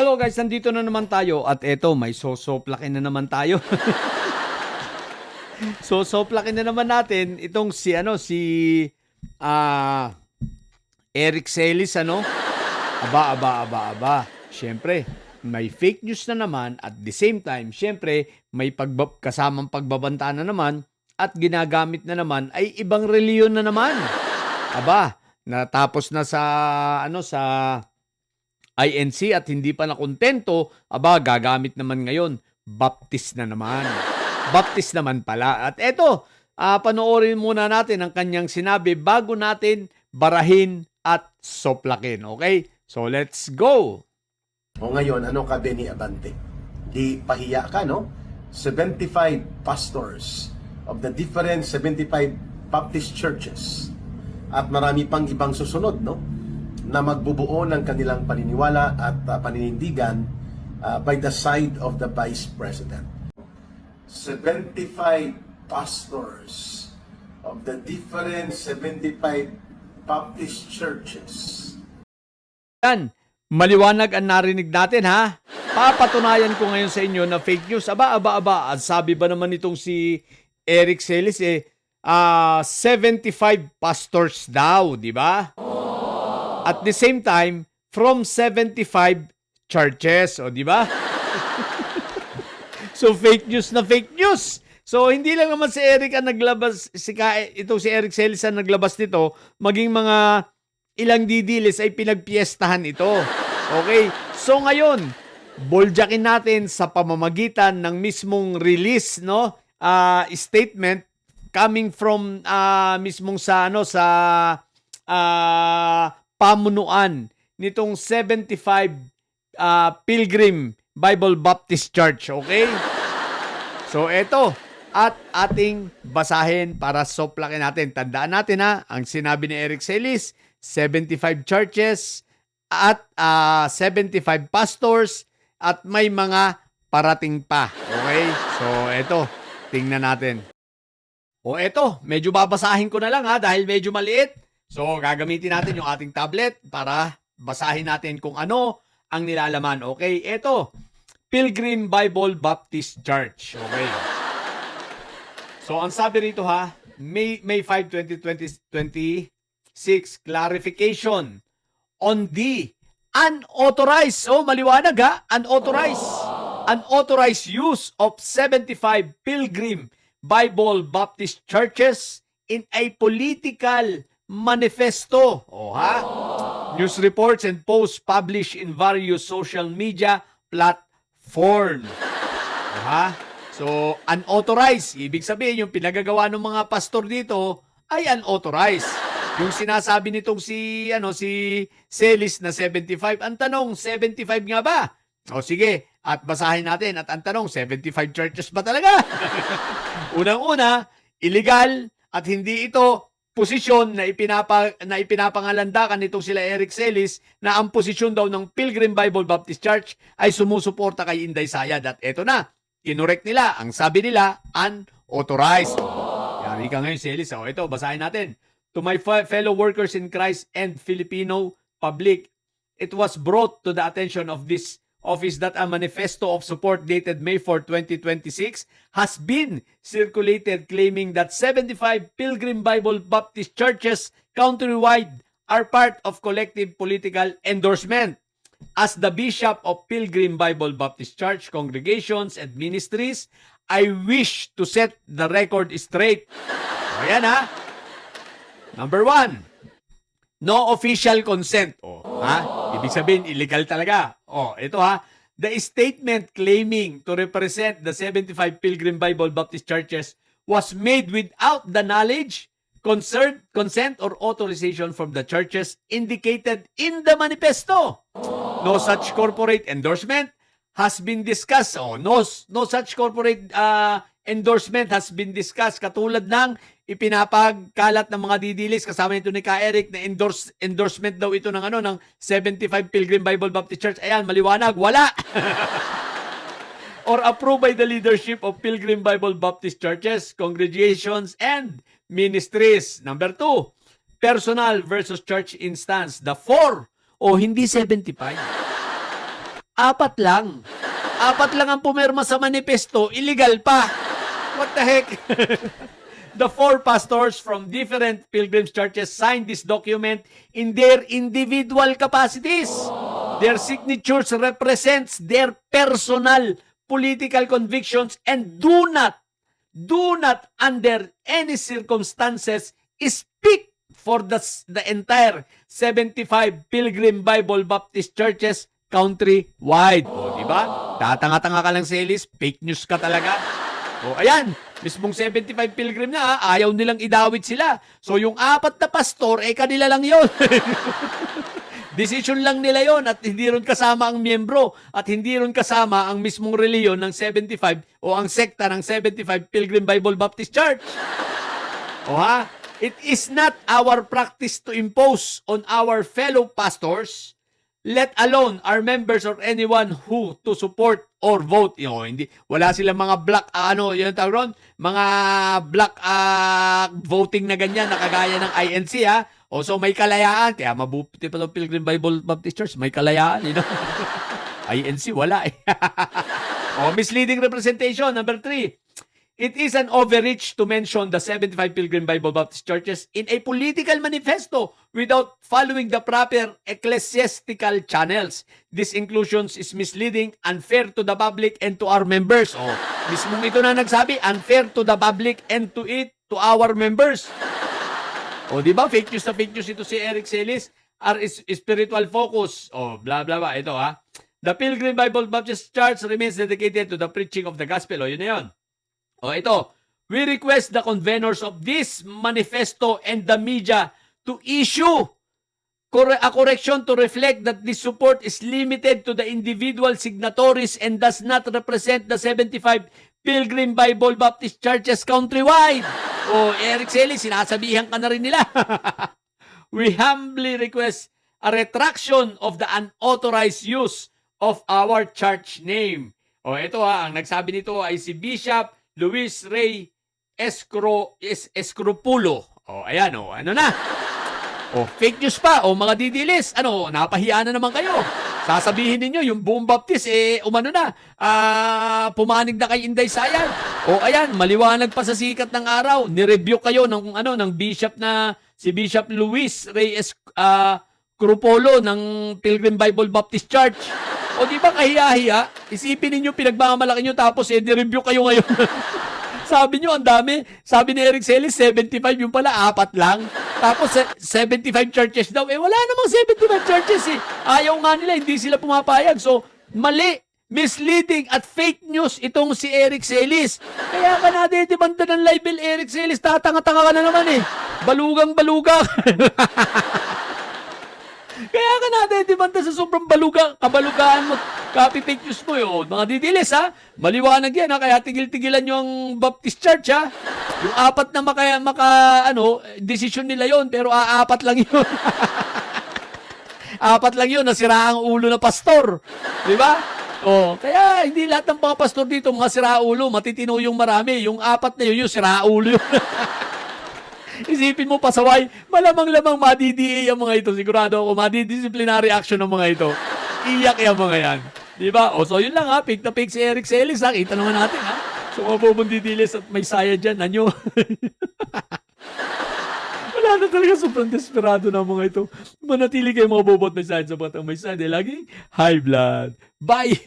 Hello guys, nandito na naman tayo at eto, may sosoplakin na naman tayo. Sosoplakin na naman natin itong ah Eric Celis Aba. Siyempre, may fake news na naman at the same time, siyempre, may kasamang pagbabanta na naman at ginagamit na naman ay ibang reliyon na naman. Aba, natapos na sa INC at hindi pa nakontento, gagamit naman ngayon. Baptist na naman. Baptist naman pala. At eto, panoorin muna natin ang kanyang sinabi bago natin barahin at soplakin. Okay? So, let's go! O ngayon, ano ka, Benny Abante? Di pahiya ka, no? 75 pastors of the different 75 Baptist churches at marami pang ibang susunod, no? Na magbubuo ng kanilang paniniwala at paninindigan by the side of the Vice President. 75 pastors of the different 75 Baptist churches. Yan, maliwanag ang narinig natin ha. Papatunayan ko ngayon sa inyo na fake news. Aba. At sabi ba naman itong si Eric Celis 75 pastors daw, di ba? At the same time, from 75 churches, o di ba? So fake news na fake news. So hindi lang naman si Eric ang naglabas, itong si Eric Celis ang naglabas nito, maging mga ilang didilis ay pinagpiestahan ito. Okay? So ngayon, boljakin natin sa pamamagitan ng mismong release, no? Statement coming from mismong sa pamunuan nitong 75 Pilgrim Bible Baptist Church, okay? So eto, at ating basahin para soplakin natin. Tandaan natin ang sinabi ni Eric Celis, 75 churches at 75 pastors at may mga parating pa, okay? So eto, tingnan natin. O eto, medyo babasahin ko na lang dahil medyo maliit. So, gagamitin natin yung ating tablet para basahin natin kung ano ang nilalaman. Okay, ito, Pilgrim Bible Baptist Church. Okay. So, ang sabi rito May 5, 2026, clarification on the unauthorized, maliwanag unauthorized use of 75 Pilgrim Bible Baptist churches in a political manifesto. News reports and posts published in various social media platform. So, unauthorized. Ibig sabihin, yung pinagagawa ng mga pastor dito ay unauthorized. Yung sinasabi nitong si Celis na 75, ang tanong, 75 nga ba? O sige, at basahin natin. At ang tanong, 75 churches ba talaga? Unang-una, illegal at hindi ito posisyon na ipinapangalandakan nitong sila Eric Celis na ang posisyon daw ng Pilgrim Bible Baptist Church ay sumusuporta kay Inday Sayad. At eto na, kinorek nila. Ang sabi nila, unauthorized. Yari ka ngayon, Celis. Ito, basahin natin. To my fellow workers in Christ and Filipino public, it was brought to the attention of this office that a manifesto of support dated May 4, 2026 has been circulated claiming that 75 Pilgrim Bible Baptist churches countrywide are part of collective political endorsement. As the Bishop of Pilgrim Bible Baptist Church congregations and ministries, I wish to set the record straight. Ayan Number 1, no official consent. Ibig sabihin, illegal talaga. Ito the statement claiming to represent the 75 Pilgrim Bible Baptist churches was made without the knowledge, consent, or authorization from the churches indicated in the manifesto. No such corporate endorsement has been discussed. No such corporate endorsement has been discussed. Katulad ng ipinapagkalat ng mga didilis kasama nito ni Ka Eric na endorsement daw ito ng 75 Pilgrim Bible Baptist Church. Ayan, maliwanag, wala. Or approved by the leadership of Pilgrim Bible Baptist churches, congregations, and ministries. Number 2, personal versus church instance. The 4, hindi 75. 4 lang. 4 lang ang pumirma sa manifesto, illegal pa. What the heck? The 4 pastors from different pilgrims churches signed this document in their individual capacities. Their signatures represents their personal political convictions and do not under any circumstances speak for the entire 75 Pilgrim Bible Baptist churches countrywide. O, di ba? Tatanga-tanga ka lang, Celis. Fake news ka talaga. O, ayan. Mismong 75 Pilgrim na, ayaw nilang idawit sila. So, yung 4 na pastor, kanila lang yon. Decision lang nila yon at hindi ron kasama ang miyembro at hindi ron kasama ang mismong reliyon ng 75 o ang sekta ng 75 Pilgrim Bible Baptist Church. O ha? It is not our practice to impose on our fellow pastors, let alone our members or anyone who to support or vote. Hindi, wala silang mga black, yun tawag ron? Mga black voting na ganyan, na kagaya ng INC, ha? O, so may kalayaan. Kaya mabuti pa ng Pilgrim Bible Baptist Church, may kalayaan, INC, wala eh. O, misleading representation, number 3. It is an overreach to mention the 75 Pilgrim Bible Baptist churches in a political manifesto without following the proper ecclesiastical channels. This inclusion is misleading, unfair to the public and to our members. Oh, mismong ito na nagsabi, unfair to the public and to our members. O, di ba? Fake news na fake news ito si Eric Celis. Our spiritual focus. O, blah, blah, blah. Ito, ha? The Pilgrim Bible Baptist Church remains dedicated to the preaching of the gospel. O, yun na yun. O, ito. We request the conveners of this manifesto and the media to issue a correction to reflect that this support is limited to the individual signatories and does not represent the 75 Pilgrim Bible Baptist Churches countrywide. O, Eric Celis, sinasabihan ka na rin nila. We humbly request a retraction of the unauthorized use of our church name. O, ito ang nagsabi nito ay si Bishop Luis Rey Escropulo. O, ayan, ano na? O, fake news pa. O, mga didilis, napahiya na naman kayo. Sasabihin ninyo, yung buong baptist, pumanig na kay Inday Sayan. O, ayan, maliwanag pa sa sikat ng araw. Nireview kayo ng bishop na, si Bishop Luis Rey Escropulo ng Pilgrim Bible Baptist Church. O, di ba kahiya-hiya? Isipin ninyo, pinagmamalaki nyo, tapos nireview kayo ngayon. Sabi nyo, ang dami. Sabi ni Eric Celis, 75, yung pala, 4 lang. Tapos, 75 churches daw. Wala namang 75 churches eh. Ayaw nga nila, hindi sila pumapayag. So, mali, misleading at fake news itong si Eric Celis. Kaya ka nadedemanda ng libel, Eric Celis. Tatanga-tanga ka na naman eh. Balugang-baluga. Kaya ka nadedemanda sa sobrang kabalugaan mo. Copy fake news mo yun. Mga didilis, ha? Maliwanag yan, ha? Kaya tigil-tigilan nyo ang Baptist Church, ha? Yung 4 na desisyon nila yon, pero 4 lang yun. 4 lang yun, nasira ang ulo na pastor. Di ba? O, kaya hindi lahat ng mga pastor dito, mga siraulo, matitino yung marami. Yung 4 na yun, yung siraulo yun. Isipin mo, pasaway, malamang-lamang madi-DA ang mga ito. Sigurado ako, madi-disciplinary action ng mga ito. Iyak yung mga yan. Diba? O, so yun lang ha. Fake na fake si Eric Celis ha. Kita naman natin ha. So, mga bumundidilis at may saya dyan. Anyo? Wala na talaga. Sobrang desperado na mga ito. Manatili kayo mga bobot may saya sa batang may saya. Lagi high blood. Bye!